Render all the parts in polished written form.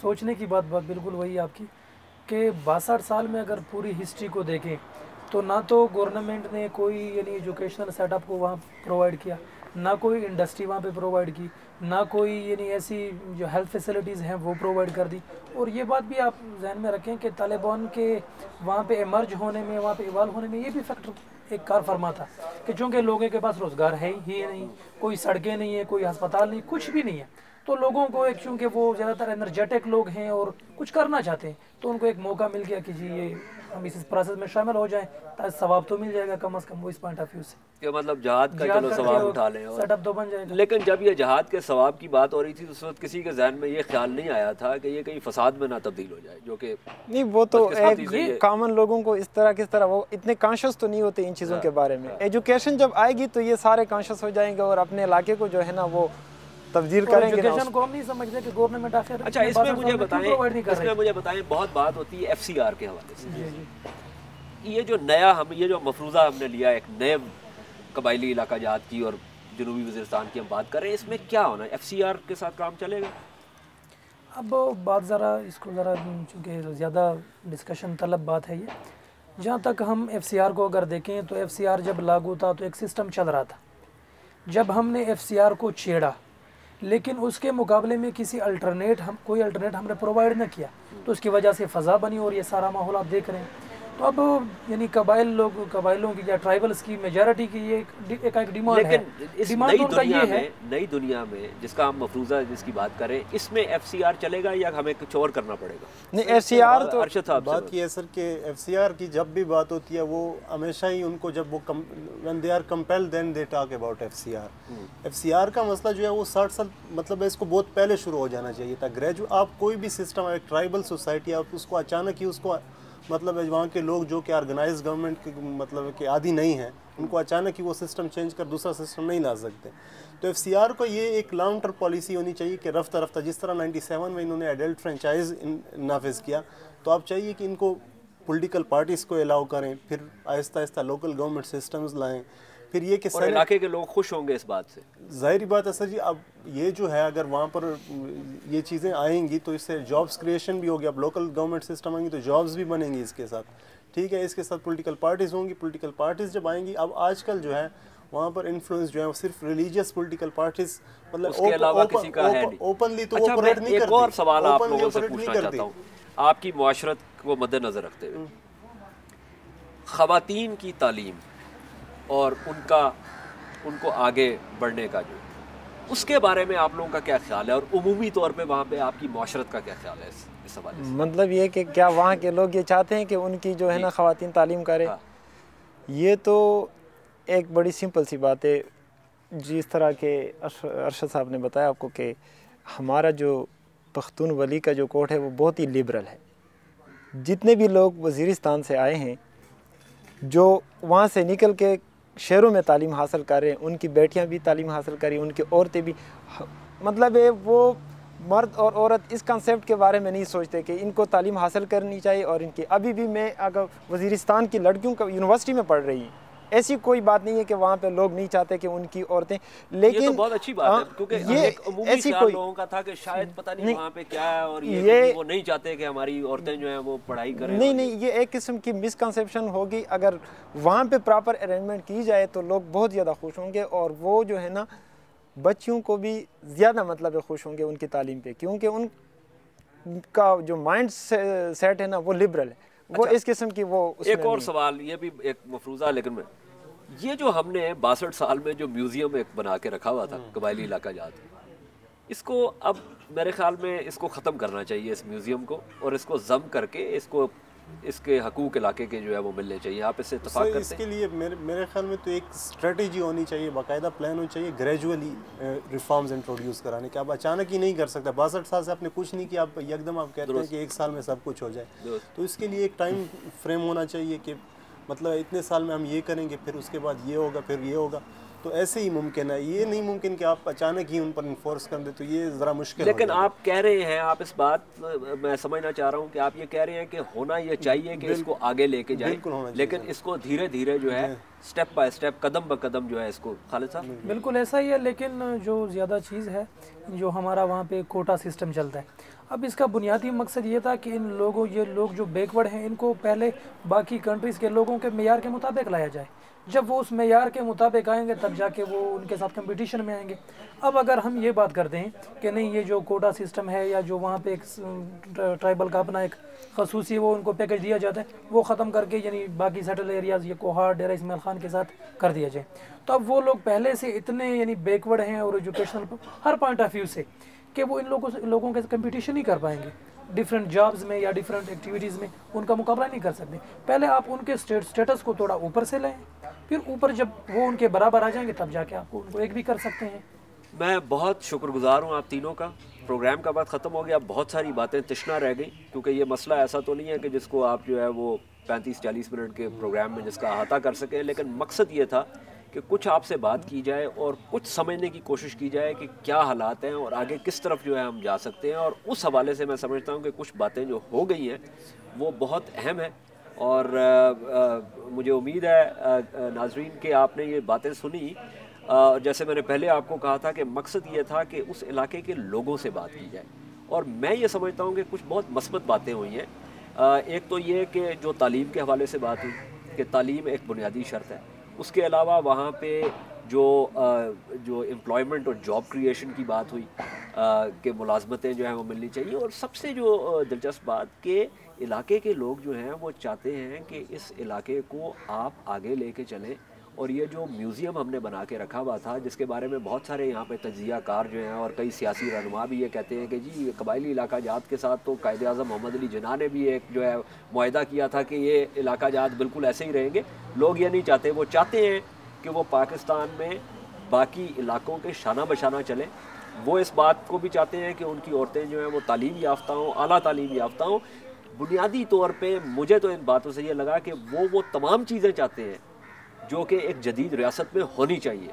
सोचने की बात बात बिल्कुल वही आपकी कि 62 साल में अगर पूरी हिस्ट्री को देखें तो ना तो गवर्नमेंट ने कोई यानी एजुकेशनल सेटअप को वहाँ प्रोवाइड किया, ना कोई इंडस्ट्री वहाँ पे प्रोवाइड की, ना कोई यानी ऐसी जो हेल्थ फैसिलिटीज़ हैं वो प्रोवाइड कर दी। और ये बात भी आप जहन में रखें कि तालिबान के वहाँ पे इमर्ज होने में, वहाँ पे इवाल्व होने में ये भी फैक्टर एक कार फरमा था कि चूँकि लोगों के पास रोज़गार है ही नहीं, कोई सड़कें नहीं है, कोई अस्पताल नहीं, कुछ भी नहीं है, तो लोगों को एक चूँकि वो ज़्यादातर एनर्जेटिक लोग हैं और कुछ करना चाहते हैं, तो उनको एक मौका मिल गया कि जी ये हम इस प्रोसेस में शामिल हो जाएं, ताकि सवाब तो मिल जाएगा कम से कम वो इस पॉइंट ऑफ व्यू से कि मतलब जहाद का चलो सवाब उठा लें और सेटअप तो बन जाएगा। लेकिन जब ये जहाद के सवाब की बात हो रही थी तो उस वक्त किसी के जहन में ये ख्याल नहीं आया था कि ये कहीं फसाद में ना तब्दील हो जाए, जो कि नहीं वो तो एक ये कॉमन लोगों को इस तरह किस तरह वो इतने कॉन्शियस तो नहीं होते इन चीज़ों के बारे में। एजुकेशन जब आएगी तो ये सारे कॉन्शियस हो जाएंगे और अपने इलाके को जो है ना वो तब्दील करेंगे। एजुकेशन को हम नहीं समझते कि गवर्नमेंट आखिर। अच्छा इसमें मुझे बताएं बहुत बात होती है FCR के हवाले से। ये जो नया हम ये जो मफरूज़ा हमने लिया एक नए कबायली इलाका जात की और जनूबी वज़ीरिस्तान की हम बात करें, इसमें क्या होना है? FCR के साथ काम चलेगा? अब बात ज़रा इसको ज़रा चूँकि ज़्यादा डिस्कशन तलब बात है ये, जहाँ तक हम FCR को अगर देखें तो FCR जब लागू था तो एक सिस्टम चल रहा था। जब हमने FCR को छेड़ा लेकिन उसके मुकाबले में कोई अल्टरनेट हमने प्रोवाइड न किया, तो उसकी वजह से फ़ज़ा बनी और ये सारा माहौल आप देख रहे हैं। तो अब यानी कबाइलों की या ट्राइबल्स की मेजॉरिटी की ये एक डिमांड है। इस नई दुनिया में जिसका हम मफरूज़ा जिसकी बात करें, इसमें FCR चलेगा या हमें कुछ और करना पड़ेगा? नहीं FCR तो अरशद साहब बात की है सर कि FCR की जब भी बात होती है वो हमेशा ही उनको जब वो when they are compelled then they talk about FCR का मसला जो है वो 60 साल मतलब इसको बहुत पहले शुरू हो जाना चाहिए था। ग्रेजुएट आप कोई भी सिस्टम एक ट्राइबल सोसाइटी आप उसको अचानक ही उसको मतलब वहाँ के लोग जो कि ऑर्गेनाइज गवर्नमेंट के मतलब के आदी नहीं हैं उनको अचानक ही वो सिस्टम चेंज कर दूसरा सिस्टम नहीं ला सकते। तो FCR को ये एक लॉन्ग टर्म पॉलिसी होनी चाहिए कि रफ्ता रफ्ता जिस तरह 97 में इन्होंने एडल्ट फ्रेंचाइज नाफिज किया, तो आप चाहिए कि इनको पॉलिटिकल पार्टीज़ को अलाउ करें, फिर Aahista Aahista local government systems लाएँ, फिर ये कि इलाके के लोग खुश होंगे इस बात से। ज़ाहिर बात है सर जी। अब ये जो है अगर वहाँ पर ये चीज़ें आएंगी तो इससे जॉब्स क्रिएशन भी होगी। अब लोकल गवर्नमेंट सिस्टम आएंगी तो जॉब्स भी बनेंगी इसके साथ, ठीक है। इसके साथ पॉलिटिकल पार्टीज़ होंगी, पॉलिटिकल पार्टीज़ जब आएंगी, अब आजकल जो है वहाँ पर इन्फ्लुएंस जो है वो सिर्फ रिलीजियस पॉलिटिकल पार्टीज़ मतलब ओपनली तो वो ऑपरेट नहीं करती। एक और सवाल आप लोगों से पूछना चाहता हूँ, आपकी मुआशरत को मद्देनज़र रखते हुए ख़वातीन की तालीम और उनको आगे बढ़ने का जो उसके बारे में आप लोगों का क्या ख्याल है, और उमूमी तौर पे वहाँ पे आपकी मुआशरत का क्या ख्याल है इस हवाले से? मतलब ये कि क्या वहाँ के लोग ये चाहते हैं कि उनकी जो है ना ख़वातीन तालीम करे? हाँ। ये तो एक बड़ी सिंपल सी बात है। जिस तरह के अरशद साहब ने बताया आपको कि हमारा जो पख्तून वली का जो कोड है वो बहुत ही लिबरल है। जितने भी लोग वज़ीरिस्तान से आए हैं जो वहाँ से निकल के शहरों में तालीम हासिल कर रहे हैं, उनकी बेटियां भी तालीम हासिल करी, उनकी औरतें भी, मतलब है वो मर्द और औरत इस कंसेप्ट के बारे में नहीं सोचते कि इनको तालीम हासिल करनी चाहिए। और इनकी अभी भी मैं अगर वज़ीरिस्तान की लड़कियों का यूनिवर्सिटी में पढ़ रही हैं, ऐसी कोई बात नहीं है कि वहाँ पे लोग नहीं चाहते कि उनकी औरतें, लेकिन ये तो बहुत अच्छी बात है क्योंकि ये ऐसी कोई लोगों का था कि शायद पता नहीं वहाँ पे क्या है और ये वो नहीं चाहते कि हमारी औरतें जो हैं वो पढ़ाई करें। नहीं, ये एक किस्म की मिसकंसेप्शन होगी। अगर वहाँ पे प्रॉपर अरेंजमेंट की जाए तो लोग बहुत ज़्यादा खुश होंगे और वो जो है ना बच्चियों को भी ज़्यादा मतलब खुश होंगे उनकी तालीम पे, क्योंकि उनका जो माइंड सेट है ना वो लिबरल है। वो इस किस्म की वो एक और सवाल, ये भी एक मफरूज़ा, लेकिन ये जो हमने 62 साल में जो म्यूज़ियम एक बना के रखा हुआ था कबायली इलाका जात, इसको अब मेरे ख्याल में इसको ख़त्म करना चाहिए इस म्यूज़ियम को, और इसको जम करके इसको इसके हकूक़ इलाके के जो है वो मिलने चाहिए। आप इससे इत्तेफाक करते हैं? इसके लिए मेरे ख्याल में तो एक स्ट्रेटजी होनी चाहिए, बाकायदा प्लान होना चाहिए, ग्रेजुअली रिफॉर्म्स इंट्रोड्यूस कराने के। आप अचानक ही नहीं कर सकते। 62 साल से आपने कुछ नहीं किया, आप एकदम आप कहते हैं कि एक साल में सब कुछ हो जाए। तो इसके लिए एक टाइम फ्रेम होना चाहिए कि मतलब इतने साल में हम ये करेंगे, फिर उसके बाद ये होगा, फिर ये होगा। तो ऐसे ही मुमकिन है, ये नहीं मुमकिन कि आप अचानक ही उन पर इन्फोर्स कर दे, तो ये ज़रा मुश्किल। लेकिन आप कह रहे हैं, आप इस बात मैं समझना चाह रहा हूँ कि आप ये कह रहे हैं कि होना ये चाहिए कि इसको आगे लेके जाए, लेकिन इसको धीरे धीरे जो है स्टेप बाय स्टेप, कदम ब कदम जो है इसको। खालिद साहब? बिल्कुल ऐसा ही है, लेकिन जो ज़्यादा चीज़ है जो हमारा वहाँ पे कोटा सिस्टम चलता है, अब इसका बुनियादी मकसद ये था कि ये लोग जो बैकवर्ड हैं इनको पहले बाकी कंट्रीज़ के लोगों के मेयार के मुताबिक लाया जाए। जब वो उस मेयार के मुताबिक आएंगे तब जाके वो उनके साथ कंपटीशन में आएंगे। अब अगर हम ये बात करते हैं कि नहीं, ये जो कोटा सिस्टम है या जो वहाँ पे एक ट्राइबल का अपना एक खसूसी वो उनको पैकेज दिया जाता है, वो ख़त्म करके यानी बाकी सेटल एरियाज़ ये कोहार, डेरा इस्माइल खान के साथ कर दिया जाए, तो अब वो लोग पहले से इतने यानी बैकवर्ड हैं और educational her point of view से कि वो इन लोगों के कंपटीशन ही कर पाएंगे। डिफरेंट जॉब्स में या डिफरेंट एक्टिविटीज़ में उनका मुकाबला नहीं कर सकते। पहले आप उनके स्टेटस को थोड़ा ऊपर से लें, फिर ऊपर जब वो उनके बराबर आ जाएंगे तब जाके आपको उनको एक भी कर सकते हैं। मैं बहुत शुक्रगुजार हूँ आप तीनों का। प्रोग्राम का वक्त ख़त्म हो गया, बहुत सारी बातें तशना रह गई, क्योंकि ये मसला ऐसा तो नहीं है कि जिसको आप जो है वो 35-40 मिनट के प्रोग्राम में जिसका अहाता कर सकें, लेकिन मकसद ये था कि कुछ आपसे बात की जाए और कुछ समझने की कोशिश की जाए कि क्या हालात हैं और आगे किस तरफ जो है हम जा सकते हैं। और उस हवाले से मैं समझता हूँ कि कुछ बातें जो हो गई हैं वो बहुत अहम है, और मुझे उम्मीद है नाजरीन कि आपने ये बातें सुनी। जैसे मैंने पहले आपको कहा था कि मकसद ये था कि उस इलाके के लोगों से बात की जाए, और मैं ये समझता हूँ कि कुछ बहुत मस्बत बातें हुई हैं। एक तो ये कि जो तालीम के हवाले से बात हुई कि तालीम एक बुनियादी शर्त है, उसके अलावा वहाँ पे जो एम्प्लॉयमेंट और जॉब क्रिएशन की बात हुई कि मुलाजमतें जो हैं वो मिलनी चाहिए, और सबसे जो दिलचस्प बात कि इलाके के लोग जो हैं वो चाहते हैं कि इस इलाके को आप आगे लेके चलें। और ये जो म्यूज़ियम हमने बना के रखा हुआ था, जिसके बारे में बहुत सारे यहाँ पे तज्ज़िया कार जो हैं और कई सियासी रहनुमा भी ये कहते हैं कि जी कबायली इलाका जात के साथ तो कायदे आज़म मोहम्मद अली जिन्ना ने भी एक जो है मुआहदा किया था कि ये इलाका जात बिल्कुल ऐसे ही रहेंगे। लोग ये नहीं चाहते, वो चाहते हैं कि वो पाकिस्तान में बाकी इलाकों के शाना बशाना चलें। वो इस बात को भी चाहते हैं कि उनकी औरतें जो हैं वो तालीम याफ्ता हों, आला तालीम याफ्ता हों। बुनियादी तौर पे मुझे तो इन बातों से ये लगा कि वो तमाम चीज़ें चाहते हैं जो कि एक जदीद रियासत में होनी चाहिए,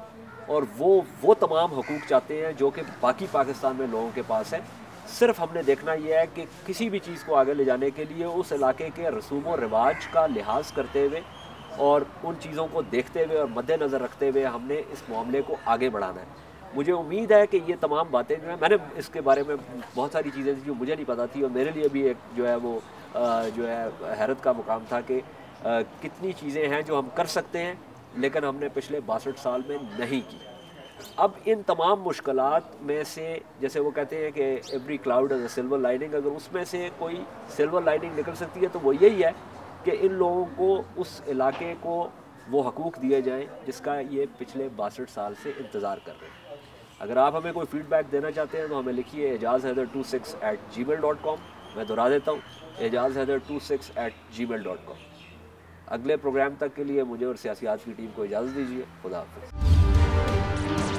और वो तमाम हकूक़ चाहते हैं जो कि बाकी पाकिस्तान में लोगों के पास है। सिर्फ हमने देखना यह है कि किसी भी चीज़ को आगे ले जाने के लिए उस इलाके के रसूम व रिवाज का लिहाज करते हुए और उन चीज़ों को देखते हुए और मद्देनज़र रखते हुए हमने इस मामले को आगे बढ़ाना है। मुझे उम्मीद है कि ये तमाम बातें जो है, मैंने इसके बारे में बहुत सारी चीज़ें थी जो मुझे नहीं पता थी, और मेरे लिए भी एक जो है वो जो है हैरत का मुकाम था कि कितनी चीज़ें हैं जो हम कर सकते हैं लेकिन हमने पिछले 62 साल में नहीं की। अब इन तमाम मुश्किलात में से, जैसे वो कहते हैं कि every cloud is a silver lining, अगर उसमें से कोई सिल्वर लाइनिंग निकल सकती है तो वो यही है कि इन लोगों को उस इलाके को वो हकूक़ दिए जाएं जिसका ये पिछले 62 साल से इंतज़ार कर रहे हैं। अगर आप हमें कोई फ़ीडबैक देना चाहते हैं तो हमें लिखिए ejazhaider26@gmail.com। मैं दोहरा देता हूँ, ejazhaider26@gmail.com। अगले प्रोग्राम तक के लिए मुझे और सियासियात की टीम को इजाज़त दीजिए। खुदा हाफ़िज़।